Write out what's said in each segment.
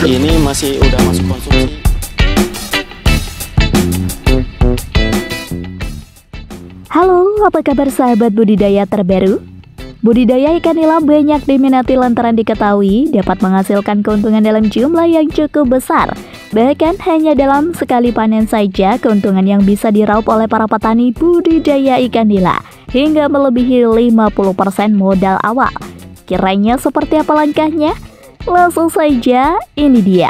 Ini masih udah masuk konsumsi. Halo, apa kabar sahabat budidaya terbaru? Budidaya ikan nila banyak diminati lantaran diketahui dapat menghasilkan keuntungan dalam jumlah yang cukup besar. Bahkan hanya dalam sekali panen saja keuntungan yang bisa diraup oleh para petani budidaya ikan nila hingga melebihi 50% modal awal. Kiranya seperti apa langkahnya? Langsung saja, ini dia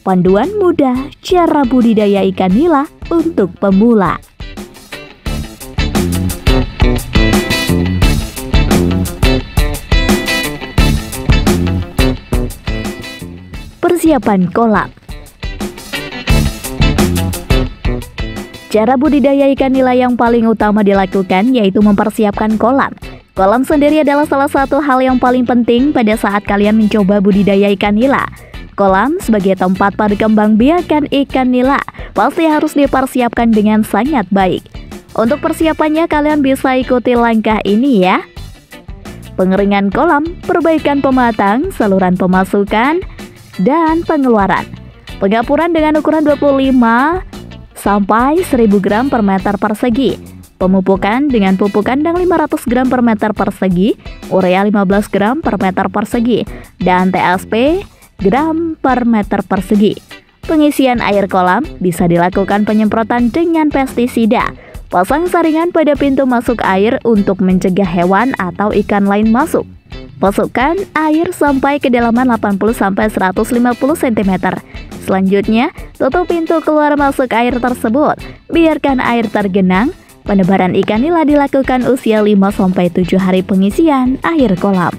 panduan mudah cara budidaya ikan nila untuk pemula. Persiapan kolam. Cara budidaya ikan nila yang paling utama dilakukan yaitu mempersiapkan kolam. Kolam sendiri adalah salah satu hal yang paling penting pada saat kalian mencoba budidaya ikan nila. Kolam sebagai tempat berkembang biakan ikan nila pasti harus dipersiapkan dengan sangat baik. Untuk persiapannya kalian bisa ikuti langkah ini ya. Pengeringan kolam, perbaikan pematang, saluran pemasukan, dan pengeluaran. Pengapuran dengan ukuran 25 sampai 1000 gram per meter persegi. Pemupukan dengan pupuk kandang 500 gram per meter persegi, urea 15 gram per meter persegi, dan TSP gram per meter persegi. Pengisian air kolam bisa dilakukan penyemprotan dengan pestisida. Pasang saringan pada pintu masuk air untuk mencegah hewan atau ikan lain masuk. Masukkan air sampai kedalaman 80-150 cm. Selanjutnya, tutup pintu keluar masuk air tersebut. Biarkan air tergenang. Penebaran ikan nila dilakukan usia 5-7 hari pengisian air kolam.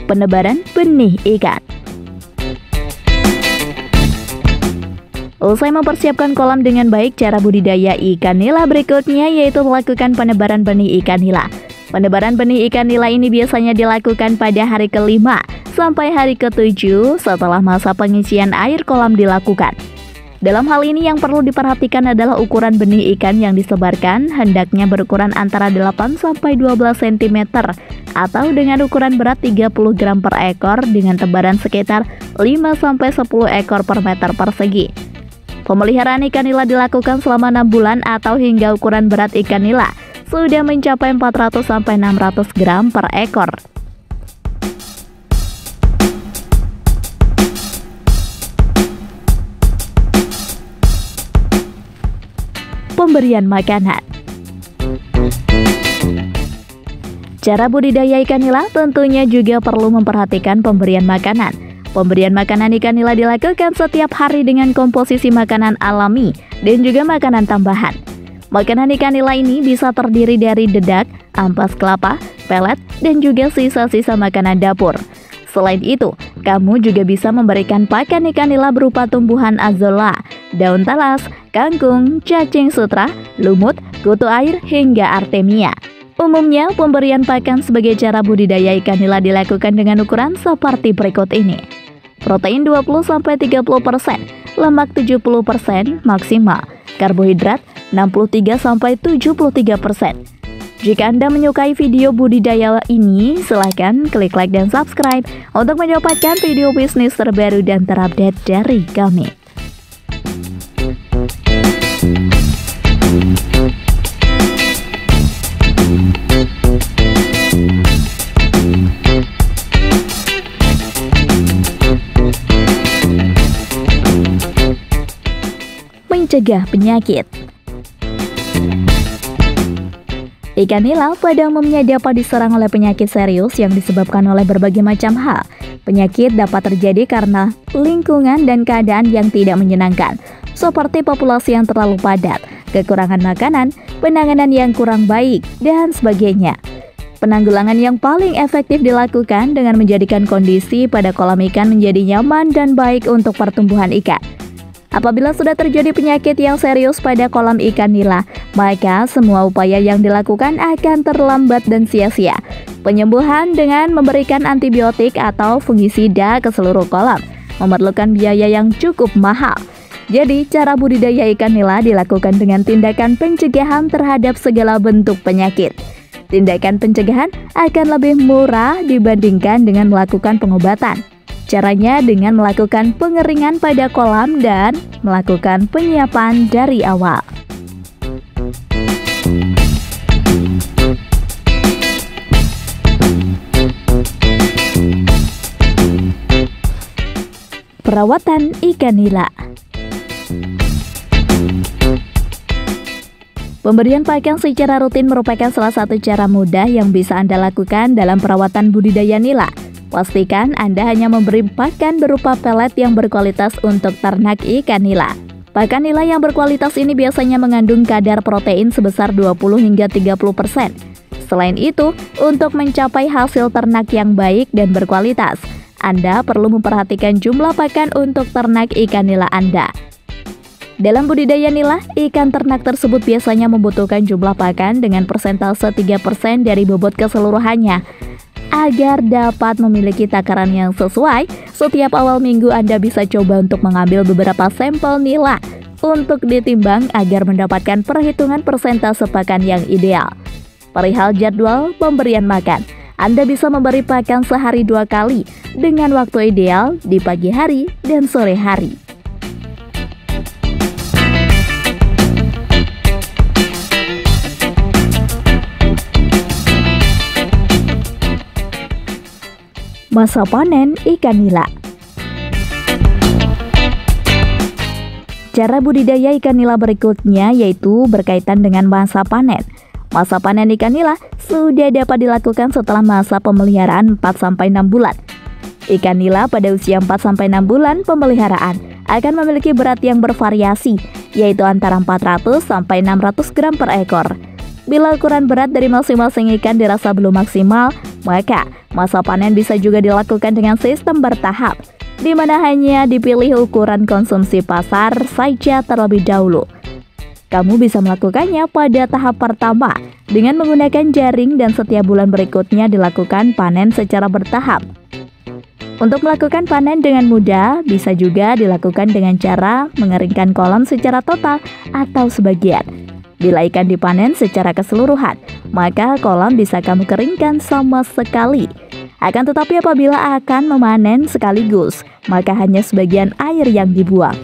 Penebaran benih ikan. Usai mempersiapkan kolam dengan baik, cara budidaya ikan nila berikutnya yaitu melakukan penebaran benih ikan nila. Penebaran benih ikan nila ini biasanya dilakukan pada hari ke-5 sampai hari ke-7 setelah masa pengisian air kolam dilakukan. Dalam hal ini yang perlu diperhatikan adalah ukuran benih ikan yang disebarkan hendaknya berukuran antara 8-12 cm atau dengan ukuran berat 30 gram per ekor dengan tebaran sekitar 5-10 ekor per meter persegi. Pemeliharaan ikan nila dilakukan selama 6 bulan atau hingga ukuran berat ikan nila sudah mencapai 400-600 gram per ekor. Pemberian makanan. Cara budidaya ikan nila tentunya juga perlu memperhatikan pemberian makanan. Pemberian makanan ikan nila dilakukan setiap hari dengan komposisi makanan alami dan juga makanan tambahan. Makanan ikan nila ini bisa terdiri dari dedak, ampas kelapa, pelet, dan juga sisa-sisa makanan dapur. Selain itu, kamu juga bisa memberikan pakan ikan nila berupa tumbuhan azolla, daun talas, kangkung, cacing sutra, lumut, kutu air, hingga artemia. Umumnya, pemberian pakan sebagai cara budidaya ikan nila dilakukan dengan ukuran seperti berikut ini. Protein 20-30%, lemak 70% maksimal, karbohidrat 63-73%. Jika Anda menyukai video budidaya ini, silahkan klik like dan subscribe untuk mendapatkan video bisnis terbaru dan terupdate dari kami. Mencegah penyakit. Ikan nila pada umumnya dapat diserang oleh penyakit serius yang disebabkan oleh berbagai macam hal. Penyakit dapat terjadi karena lingkungan dan keadaan yang tidak menyenangkan, seperti populasi yang terlalu padat, kekurangan makanan, penanganan yang kurang baik, dan sebagainya. Penanggulangan yang paling efektif dilakukan dengan menjadikan kondisi pada kolam ikan menjadi nyaman dan baik untuk pertumbuhan ikan. Apabila sudah terjadi penyakit yang serius pada kolam ikan nila, maka semua upaya yang dilakukan akan terlambat dan sia-sia. Penyembuhan dengan memberikan antibiotik atau fungisida ke seluruh kolam memerlukan biaya yang cukup mahal. Jadi, cara budidaya ikan nila dilakukan dengan tindakan pencegahan terhadap segala bentuk penyakit. Tindakan pencegahan akan lebih murah dibandingkan dengan melakukan pengobatan. Caranya dengan melakukan pengeringan pada kolam dan melakukan penyiapan dari awal. Perawatan ikan nila. Pemberian pakan secara rutin merupakan salah satu cara mudah yang bisa Anda lakukan dalam perawatan budidaya nila. Pastikan Anda hanya memberi pakan berupa pelet yang berkualitas untuk ternak ikan nila. Pakan nila yang berkualitas ini biasanya mengandung kadar protein sebesar 20 hingga 30%. Selain itu, untuk mencapai hasil ternak yang baik dan berkualitas, Anda perlu memperhatikan jumlah pakan untuk ternak ikan nila Anda. Dalam budidaya nila, ikan ternak tersebut biasanya membutuhkan jumlah pakan dengan persentase 3% dari bobot keseluruhannya. Agar dapat memiliki takaran yang sesuai, setiap awal minggu Anda bisa coba untuk mengambil beberapa sampel nila untuk ditimbang agar mendapatkan perhitungan persentase pakan yang ideal. Perihal jadwal pemberian makan, Anda bisa memberi pakan sehari 2 kali dengan waktu ideal di pagi hari dan sore hari. Masa panen ikan nila. Cara budidaya ikan nila berikutnya yaitu berkaitan dengan masa panen. Masa panen ikan nila sudah dapat dilakukan setelah masa pemeliharaan 4-6 bulan. Ikan nila pada usia 4-6 bulan pemeliharaan akan memiliki berat yang bervariasi, yaitu antara 400-600 gram per ekor. Bila ukuran berat dari masing-masing ikan dirasa belum maksimal, maka masa panen bisa juga dilakukan dengan sistem bertahap, di mana hanya dipilih ukuran konsumsi pasar saja terlebih dahulu. Kamu bisa melakukannya pada tahap pertama dengan menggunakan jaring dan setiap bulan berikutnya dilakukan panen secara bertahap. Untuk melakukan panen dengan mudah, bisa juga dilakukan dengan cara mengeringkan kolam secara total atau sebagian. Bila ikan dipanen secara keseluruhan, maka kolam bisa kamu keringkan sama sekali. Akan tetapi apabila akan memanen sekaligus, maka hanya sebagian air yang dibuang.